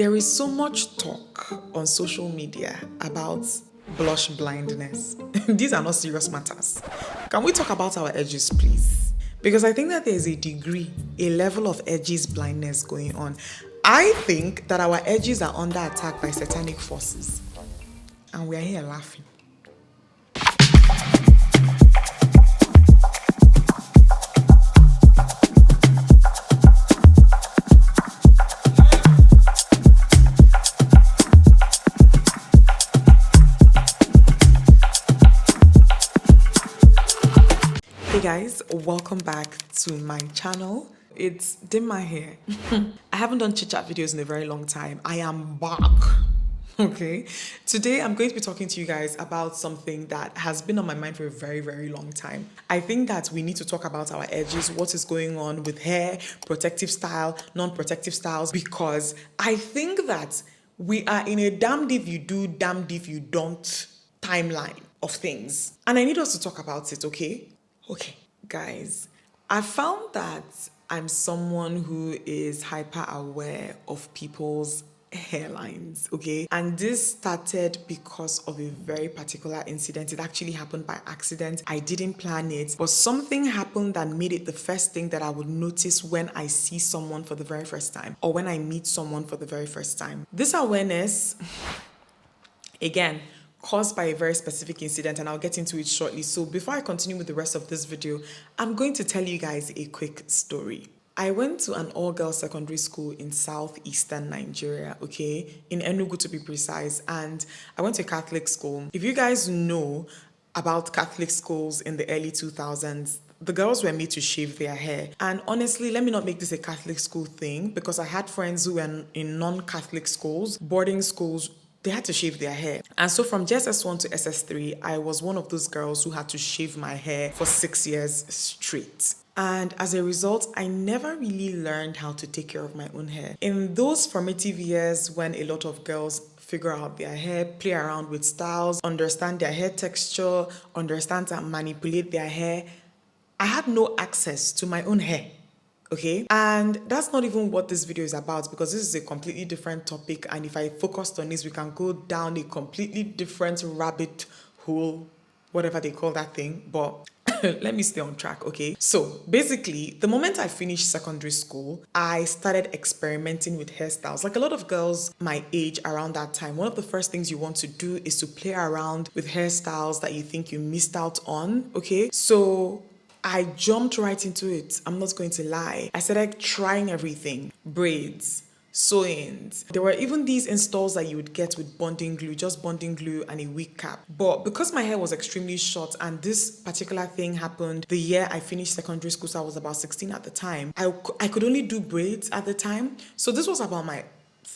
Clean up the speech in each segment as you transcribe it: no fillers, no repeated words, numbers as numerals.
There is so much talk on social media about blush blindness. These are not serious matters. Can we talk about our edges, please? Because I think that there's a degree, a level of edges blindness going on. I think that our edges are under attack by satanic forces. And we are here laughing. Hey guys, welcome back to my channel. It's Dimma here. I haven't done chit chat videos in a very long time. I am back. Okay, today I'm going to be talking to you guys about something that has been on my mind for a very, very long time. I think that we need to talk about our edges, what is going on with hair, protective style, non-protective styles, because I think that we are in a damned if you do, damned if you don't timeline of things. And I need us to talk about it, okay? Okay, guys, I found that I'm someone who is hyper aware of people's hairlines, okay? And this started because of a very particular incident. It actually happened by accident. I didn't plan it, but something happened that made it the first thing that I would notice when I see someone for the very first time or when I meet someone for the very first time. This awareness, again, caused by a very specific incident, and I'll get into it shortly. So before I continue with the rest of this video, I'm going to tell you guys a quick story. I went to an all-girls secondary school in southeastern Nigeria, okay, in Enugu to be precise, and I went to a Catholic school. If you guys know about Catholic schools in the early 2000s, the girls were made to shave their hair. And honestly, let me not make this a Catholic school thing, because I had friends who were in non-Catholic schools, boarding schools. They had to shave their hair. And so from JSS1 to SS3, I was one of those girls who had to shave my hair for 6 years straight. And as a result, I never really learned how to take care of my own hair. In those formative years when a lot of girls figure out their hair, play around with styles, understand their hair texture, understand and manipulate their hair, I had no access to my own hair. Okay, and that's not even what this video is about, because this is a completely different topic, and if I focused on this, we can go down a completely different rabbit hole, whatever they call that thing, but let me stay on track, okay? So basically, the moment I finished secondary school, I started experimenting with hairstyles. Like a lot of girls my age around that time, one of the first things you want to do is to play around with hairstyles that you think you missed out on, okay? So I jumped right into it. I'm not going to lie. I started trying everything. Braids, sew-ins. There were even these installs that you would get with bonding glue, just bonding glue and a wig cap. But because my hair was extremely short and this particular thing happened the year I finished secondary school, so I was about 16 at the time, I could only do braids at the time. So this was about my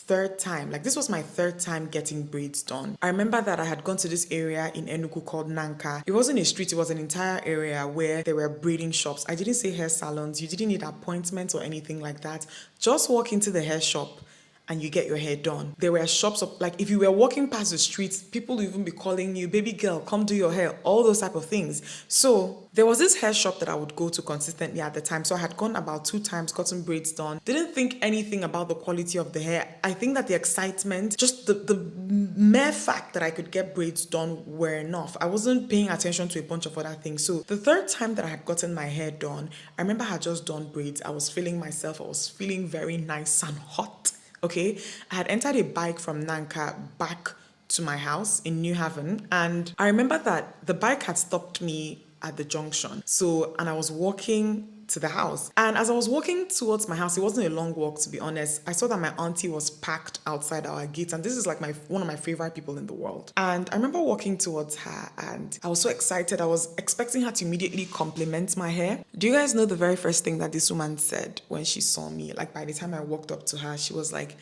third time. Like, this was my third time getting braids done. I remember that I had gone to this area in Enugu called Nanka. It wasn't a street, it was an entire area where there were braiding shops. I didn't say hair salons. You didn't need appointments or anything like that. Just walk into the hair shop and you get your hair done. There were shops of, like, if you were walking past the streets, people would even be calling you, baby girl, come do your hair, all those type of things. So there was this hair shop that I would go to consistently at the time. So I had gone about 2 times, gotten braids done. Didn't think anything about the quality of the hair. I think that the excitement, just the mere fact that I could get braids done were enough. I wasn't paying attention to a bunch of other things. So the third time that I had gotten my hair done, I remember I had just done braids. I was feeling myself. I was feeling very nice and hot. Okay, I had entered a bike from Nanka back to my house in New Haven, and I remember that the bike had stopped me at the junction. So, and I was walking to the house. And as I was walking towards my house, it wasn't a long walk, to be honest. I saw that my auntie was packed outside our gate, and this is like one of my favorite people in the world. And I remember walking towards her, and I was so excited. I was expecting her to immediately compliment my hair. Do you guys know the very first thing that this woman said when she saw me? Like, by the time I walked up to her, she was like,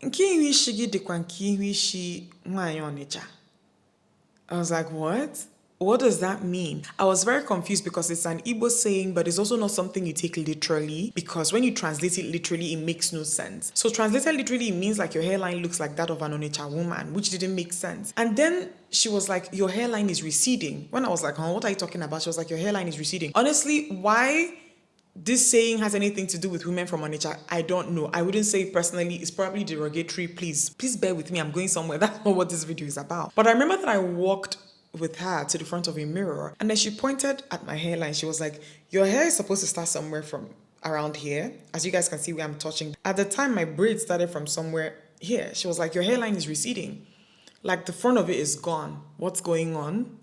I was like, what? What does that mean? I was very confused because it's an Igbo saying, but it's also not something you take literally, because when you translate it literally, it makes no sense. So translated literally, it means like your hairline looks like that of an Onitsha woman, which didn't make sense. And then she was like, your hairline is receding. When I was like, huh, what are you talking about? She was like, your hairline is receding. Honestly, why this saying has anything to do with women from Onitsha, I don't know. I wouldn't say personally. It's probably derogatory. Please bear with me. I'm going somewhere. That's not what this video is about. But I remember that I walked with her to the front of a mirror, and then she pointed at my hairline. She was like, your hair is supposed to start somewhere from around here. As you guys can see where I'm touching. At the time, my braid started from somewhere here. She was like, your hairline is receding. Like the front of it is gone. What's going on?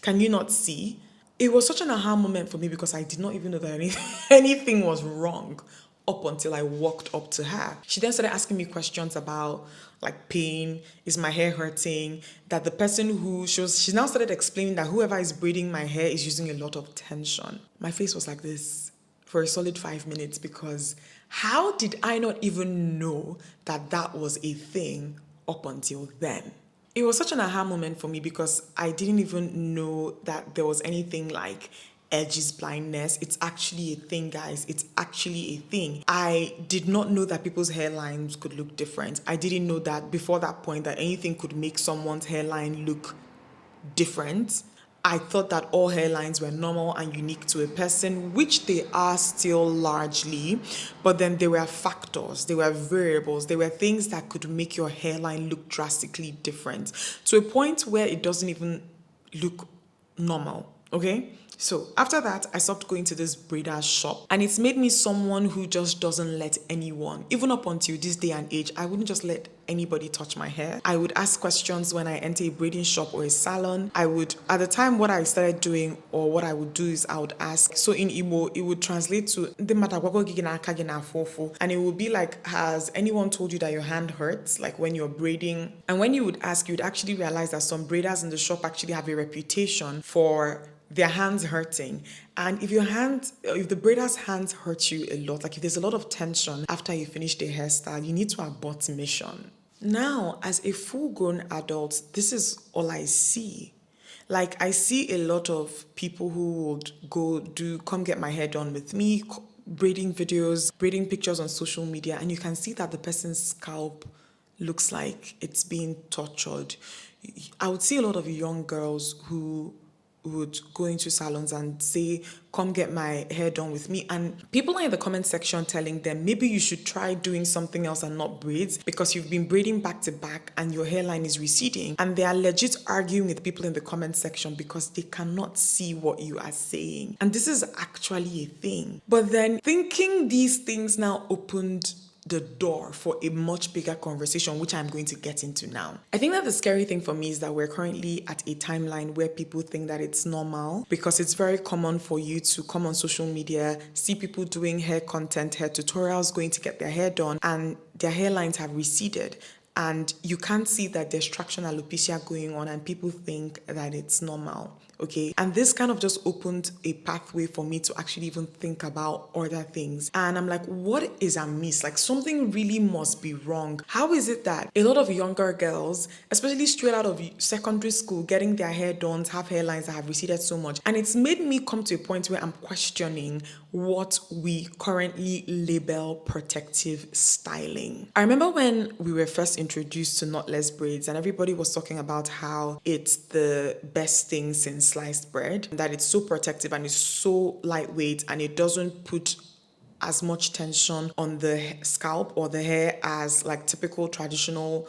Can you not see? It was such an aha moment for me because I did not even know that anything was wrong up until I walked up to her. She then started asking me questions about like pain, is my hair hurting, that the person who she now started explaining that whoever is braiding my hair is using a lot of tension. My face was like this for a solid 5 minutes because how did I not even know that that was a thing up until then? It was such an aha moment for me because I didn't even know that there was anything like edges blindness. It's actually a thing, guys. It's actually a thing. I did not know that people's hairlines could look different. I didn't know that before that point that anything could make someone's hairline look different. I thought that all hairlines were normal and unique to a person, which they are still largely, but then there were factors, there were variables, there were things that could make your hairline look drastically different to a point where it doesn't even look normal, okay? So after that, I stopped going to this braider's shop, and it's made me someone who just doesn't let anyone, even up until this day and age, I wouldn't just let anybody touch my hair. I would ask questions when I enter a braiding shop or a salon. I would, at the time, what I started doing or what I would do is I would ask. So in Igbo, it would translate to and it would be like, has anyone told you that your hand hurts? Like when you're braiding. And when you would ask, you'd actually realize that some braiders in the shop actually have a reputation for their hands hurting. And if the braider's hands hurt you a lot, like if there's a lot of tension after you finish the hairstyle, you need to abort mission. Now, as a full-grown adult, this is all I see. Like I see a lot of people who would come get my hair done with me, braiding videos, braiding pictures on social media, and you can see that the person's scalp looks like it's being tortured. I would see a lot of young girls who would go into salons and say, come get my hair done with me, and people are in the comment section telling them maybe you should try doing something else and not braids because you've been braiding back to back and your hairline is receding. And they are legit arguing with people in the comment section because they cannot see what you are saying, and this is actually a thing. But then thinking these things now opened the door for a much bigger conversation, which I'm going to get into now. I think that the scary thing for me is that we're currently at a timeline where people think that it's normal because it's very common for you to come on social media, see people doing hair content, hair tutorials, going to get their hair done, and their hairlines have receded. And you can't see that there's traction alopecia going on, and people think that it's normal. Okay, and this kind of just opened a pathway for me to actually even think about other things. And I'm like, what is amiss? Like something really must be wrong. How is it that a lot of younger girls, especially straight out of secondary school, getting their hair done, have hairlines that have receded so much? And it's made me come to a point where I'm questioning what we currently label protective styling. I remember when we were first introduced to knotless braids and everybody was talking about how it's the best thing since sliced bread, that it's so protective and it's so lightweight and it doesn't put as much tension on the scalp or the hair as like typical traditional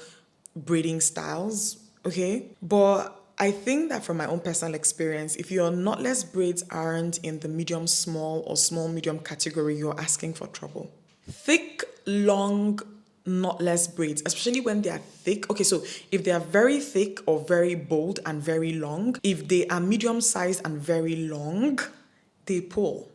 braiding styles, okay? But I think that from my own personal experience, if your knotless braids aren't in the medium small or small medium category, you're asking for trouble. Thick, long, knotless braids, especially when they are thick. Okay, so if they are very thick or very bold and very long, if they are medium sized and very long, they pull.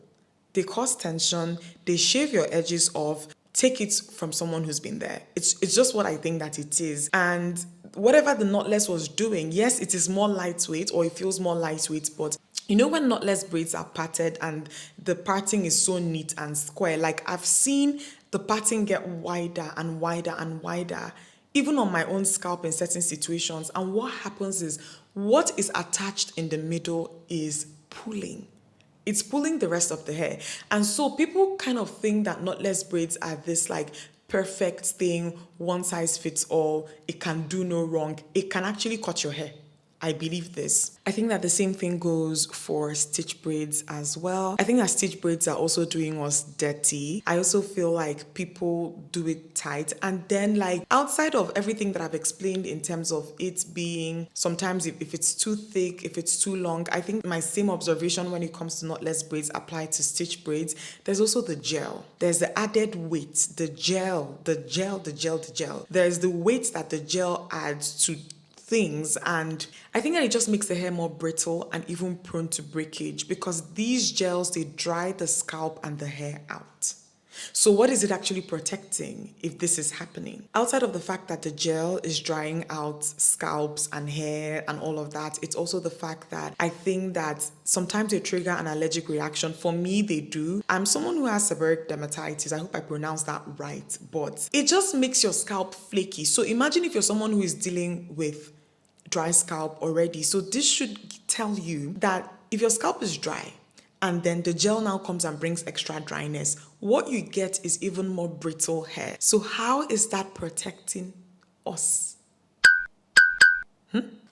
They cause tension, they shave your edges off. Take it from someone who's been there. It's just what I think that it is. And whatever the knotless was doing, yes, it is more lightweight or it feels more lightweight, but you know when knotless braids are parted and the parting is so neat and square, like I've seen the parting get wider and wider and wider, even on my own scalp in certain situations. And what happens is what is attached in the middle is pulling. It's pulling the rest of the hair. And so people kind of think that knotless braids are this like perfect thing, one size fits all, it can do no wrong. It can actually cut your hair I believe this. I think that the same thing goes for stitch braids as well. I think that stitch braids are also doing us dirty. I also feel like people do it tight. And then like outside of everything that I've explained in terms of it being sometimes if it's too thick, if it's too long, I think my same observation when it comes to knotless braids apply to stitch braids. There's also the gel. There's the added weight, the gel. There's the weight that the gel adds to things, and I think that it just makes the hair more brittle and even prone to breakage because these gels, they dry the scalp and the hair out. So what is it actually protecting if this is happening? Outside of the fact that the gel is drying out scalps and hair and all of that, it's also the fact that I think that sometimes they trigger an allergic reaction. For me, they do. I'm someone who has seborrheic dermatitis. I hope I pronounced that right, but it just makes your scalp flaky. So imagine if you're someone who is dealing with dry scalp already. So this should tell you that if your scalp is dry, and then the gel now comes and brings extra dryness, what you get is even more brittle hair. So how is that protecting us?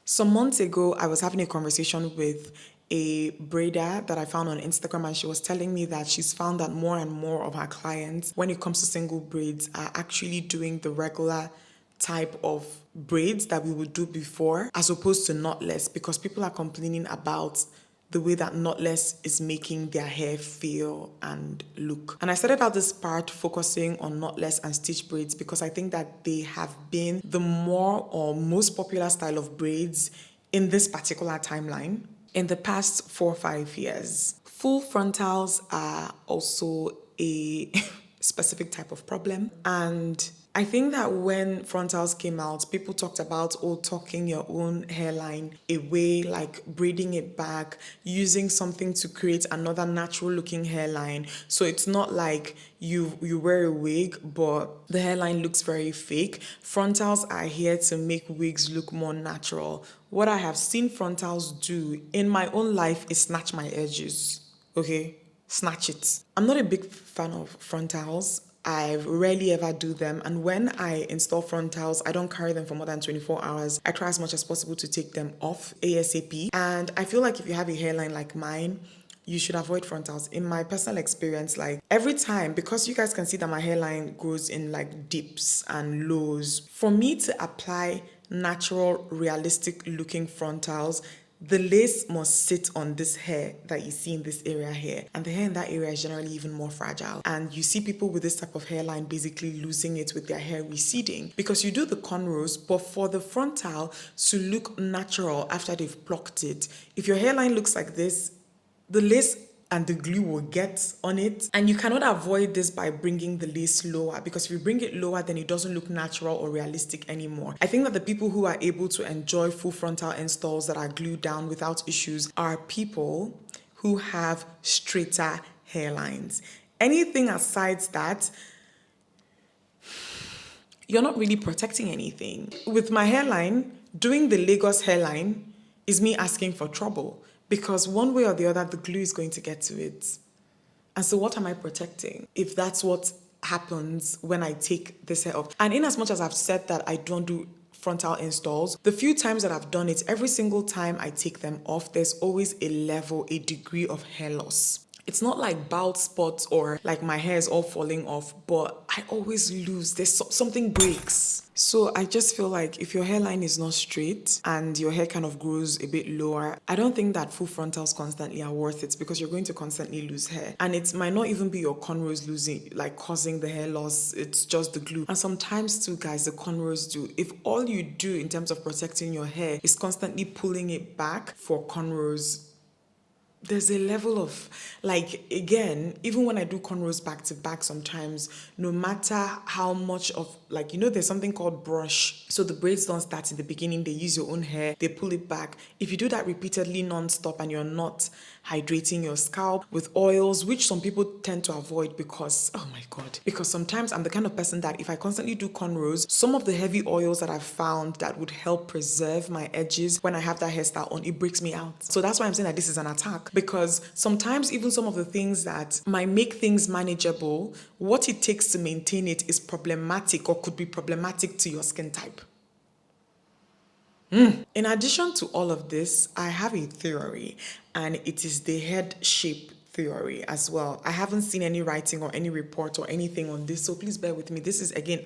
Some months ago, I was having a conversation with a braider that I found on Instagram, and she was telling me that she's found that more and more of her clients, when it comes to single braids, are actually doing the regular type of braids that we would do before as opposed to knotless, because people are complaining about the way that knotless is making their hair feel and look. And I started out this part focusing on knotless and stitch braids because I think that they have been the more or most popular style of braids in this particular timeline in the past 4 or 5 years. Full frontals are also a specific type of problem, and I think that when frontals came out, people talked about tucking your own hairline away, like braiding it back, using something to create another natural looking hairline. So it's not like you wear a wig, but the hairline looks very fake. Frontals are here to make wigs look more natural. What I have seen frontals do in my own life is snatch my edges, okay? Snatch it. I'm not a big fan of frontals. I rarely ever do them, and when I install frontals, I don't carry them for more than 24 hours. I try as much as possible to take them off ASAP, and I feel like if you have a hairline like mine, you should avoid frontals. In my personal experience, like every time, because you guys can see that my hairline goes in like dips and lows, for me to apply natural, realistic looking frontals, the lace must sit on this hair that you see in this area here. And the hair in that area is generally even more fragile. And you see people with this type of hairline basically losing it with their hair receding. Because you do the cornrows, but for the frontal to look natural after they've plucked it, if your hairline looks like this, the lace and the glue will get on it. And you cannot avoid this by bringing the lace lower, because if you bring it lower, then it doesn't look natural or realistic anymore. I think that the people who are able to enjoy full frontal installs that are glued down without issues are people who have straighter hairlines. Anything aside that, you're not really protecting anything. With my hairline, doing the Lagos hairline is me asking for trouble, because one way or the other, the glue is going to get to it. And so what am I protecting if that's what happens when I take this hair off? And in as much as I've said that I don't do frontal installs, the few times that I've done it, every single time I take them off, there's always a degree of hair loss. It's not like bald spots or like my hair is all falling off, but I always lose. Something breaks. So I just feel like if your hairline is not straight and your hair kind of grows a bit lower, I don't think that full frontals constantly are worth it, because you're going to constantly lose hair. And it might not even be your cornrows causing the hair loss. It's just the glue. And sometimes too, guys, the cornrows do. If all you do in terms of protecting your hair is constantly pulling it back for cornrows, there's a level of, like, again, even when I do cornrows back to back sometimes, no matter how much of, like, there's something called brush. So the braids don't start in the beginning, they use your own hair, they pull it back. If you do that repeatedly non-stop and you're not hydrating your scalp with oils, which some people tend to avoid because, oh my God, because sometimes I'm the kind of person that if I constantly do cornrows, some of the heavy oils that I've found that would help preserve my edges when I have that hairstyle on, it breaks me out. So that's why I'm saying that this is an attack. Because sometimes even some of the things that might make things manageable, what it takes to maintain it is problematic or could be problematic to your skin type. In addition to all of this, I have a theory, and it is the head shape theory as well. I haven't seen any writing or any report or anything on this, so please bear with me. This is again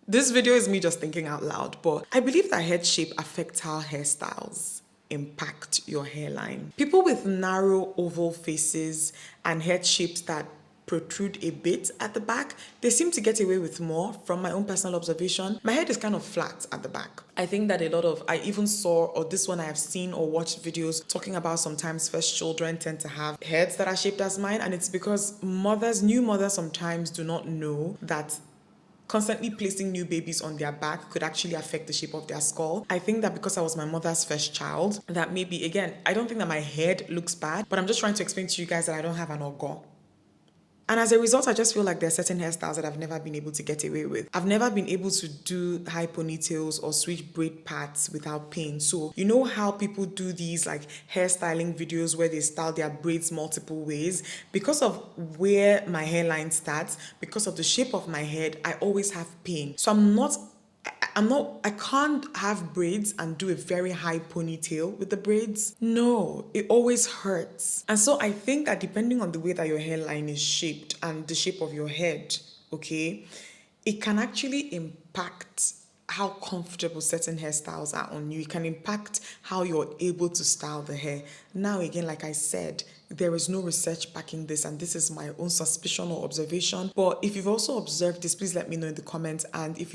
this video is me just thinking out loud, but I believe that head shape affects how hairstyles impact your hairline. People with narrow oval faces and head shapes that protrude a bit at the back, they seem to get away with more. From my own personal observation, my head is kind of flat at the back. I think that I even saw, or this one I have seen or watched videos talking about sometimes first children tend to have heads that are shaped as mine, and it's because new mothers sometimes do not know that constantly placing new babies on their back could actually affect the shape of their skull. I think that because I was my mother's first child, that maybe, again, I don't think that my head looks bad, but I'm just trying to explain to you guys that I don't have an ogo. And as a result, I just feel like there are certain hairstyles that I've never been able to get away with. I've never been able to do high ponytails or switch braid parts without pain. So you know how people do these like hairstyling videos where they style their braids multiple ways? Because of where my hairline starts, because of the shape of my head, I always have pain. So I can't have braids and do a very high ponytail with the braids. No, it always hurts. And so I think that depending on the way that your hairline is shaped and the shape of your head, okay, it can actually impact how comfortable certain hairstyles are on you. It can impact how you're able to style the hair. Now, again, like I said, there is no research backing this, and this is my own suspicion or observation. But if you've also observed this, please let me know in the comments. And if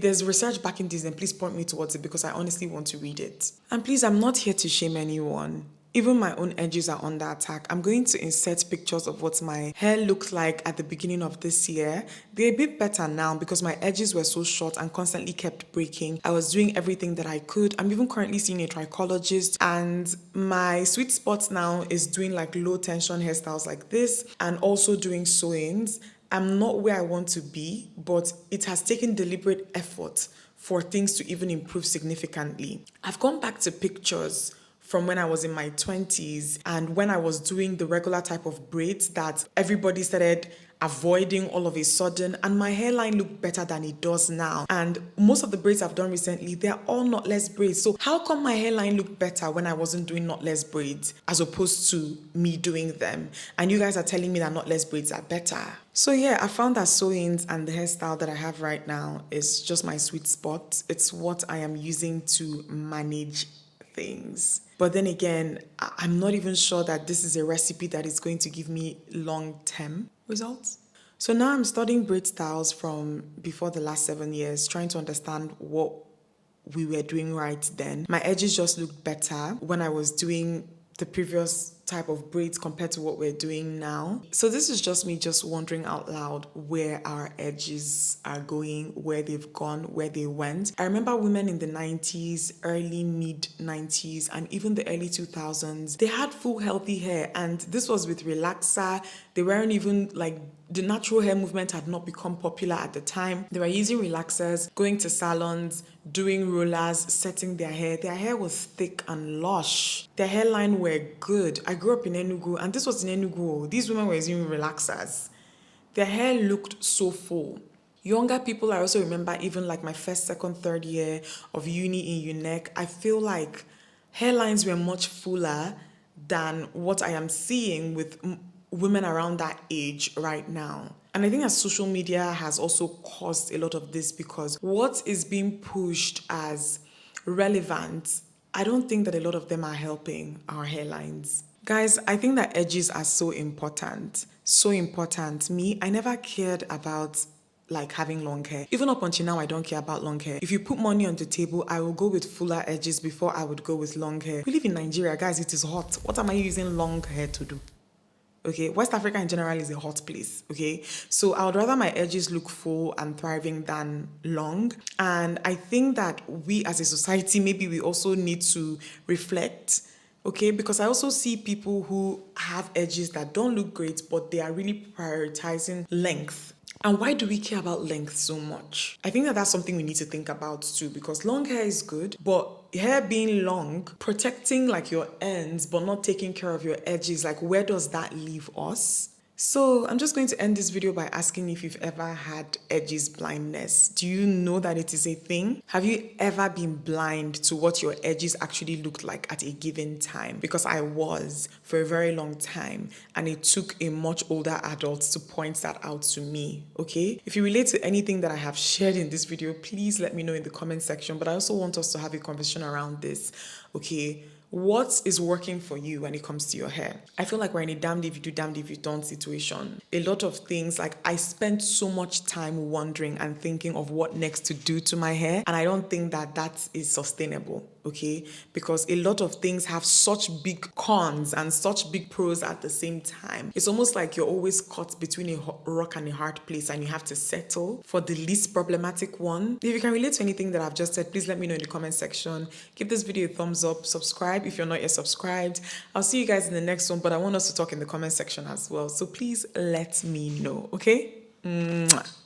there's research backing this, then please point me towards it, because I honestly want to read it. And please, I'm not here to shame anyone. Even my own edges are under attack. I'm going to insert pictures of what my hair looked like at the beginning of this year. They're a bit better now because my edges were so short and constantly kept breaking. I was doing everything that I could. I'm even currently seeing a trichologist, and my sweet spot now is doing like low tension hairstyles like this and also doing sew-ins. I'm not where I want to be, but it has taken deliberate effort for things to even improve significantly. I've gone back to pictures from when I was in my 20s and when I was doing the regular type of braids that everybody started avoiding all of a sudden, and my hairline looked better than it does now. And most of the braids I've done recently, they're all knotless braids. So how come my hairline looked better when I wasn't doing knotless braids as opposed to me doing them? And you guys are telling me that knotless braids are better. So yeah, I found that sew-ins and the hairstyle that I have right now is just my sweet spot. It's what I am using to manage things. But then again, I'm not even sure that this is a recipe that is going to give me long-term results. So now I'm studying braid styles from before the last 7 years, trying to understand what we were doing right then. My edges just looked better when I was doing the previous type of braids compared to what we're doing now. So this is just me just wondering out loud where our edges are going, where they've gone, where they went. I remember women in the 90s, early mid 90s, and even the early 2000s, they had full healthy hair, and this was with relaxer. They weren't even like, the natural hair movement had not become popular at the time. They were using relaxers, going to salons, doing rollers, setting their hair. Their hair was thick and lush. Their hairline were good. I grew up in Enugu, and this was in Enugu. These women were using relaxers. Their hair looked so full. Younger people, I also remember even like my first, second, third year of uni in UNEC, I feel like hairlines were much fuller than what I am seeing with women around that age right now. And I think that social media has also caused a lot of this, because what is being pushed as relevant, I don't think that a lot of them are helping our hairlines. Guys, I think that edges are so important. So important. Me, I never cared about like having long hair. Even up until now, I don't care about long hair. If you put money on the table, I will go with fuller edges before I would go with long hair. We live in Nigeria, guys, it is hot. What am I using long hair to do? Okay, West Africa in general is a hot place, okay? So I would rather my edges look full and thriving than long. And I think that we as a society, maybe we also need to reflect, okay? Because I also see people who have edges that don't look great, but they are really prioritizing length. And why do we care about length so much? I think that that's something we need to think about too, because long hair is good, but hair being long, protecting like your ends, but not taking care of your edges, like where does that leave us? So I'm just going to end this video by asking if you've ever had edges blindness. Do you know that it is a thing? Have you ever been blind to what your edges actually looked like at a given time? Because I was for a very long time, and it took a much older adult to point that out to me, okay? If you relate to anything that I have shared in this video, please let me know in the comment section, but I also want us to have a conversation around this, okay? What is working for you when it comes to your hair? I feel like we're in a damned if you do, damned if you don't situation. A lot of things, like I spent so much time wondering and thinking of what next to do to my hair, and I don't think that that is sustainable, okay? Because a lot of things have such big cons and such big pros at the same time. It's almost like you're always caught between a rock and a hard place, and you have to settle for the least problematic one. If you can relate to anything that I've just said, please let me know in the comment section. Give this video a thumbs up, subscribe if you're not yet subscribed. I'll see you guys in the next one, but I want us to talk in the comment section as well. So please let me know, okay? Mwah.